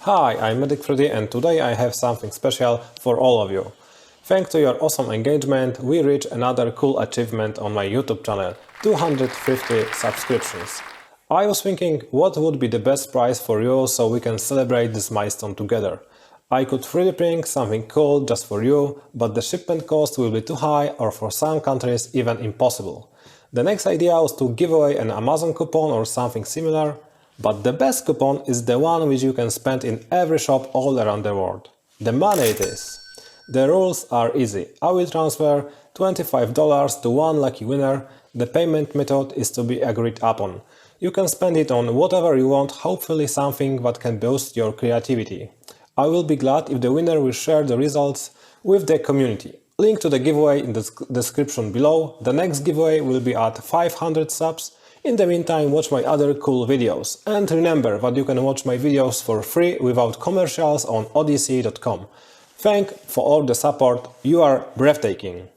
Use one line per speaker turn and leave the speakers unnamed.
Hi, I'm Medic Freddy and today I have something special for all of you. Thanks to your awesome engagement, we reached another cool achievement on my YouTube channel, 250 subscriptions. I was thinking what would be the best price for you so we can celebrate this milestone together. I could 3D print something cool just for you, but the shipment cost will be too high or for some countries even impossible. The next idea was to give away an Amazon coupon or something similar, but the best coupon is the one which you can spend in every shop all around the world. The money it is. The rules are easy. I will transfer $25 to one lucky winner. The payment method is to be agreed upon. You can spend it on whatever you want, hopefully something that can boost your creativity. I will be glad if the winner will share the results with the community. Link to the giveaway in the description below. The next giveaway will be at 500 subs. In the meantime, watch my other cool videos. And remember that you can watch my videos for free without commercials on odyssey.com. Thanks for all the support, you are breathtaking!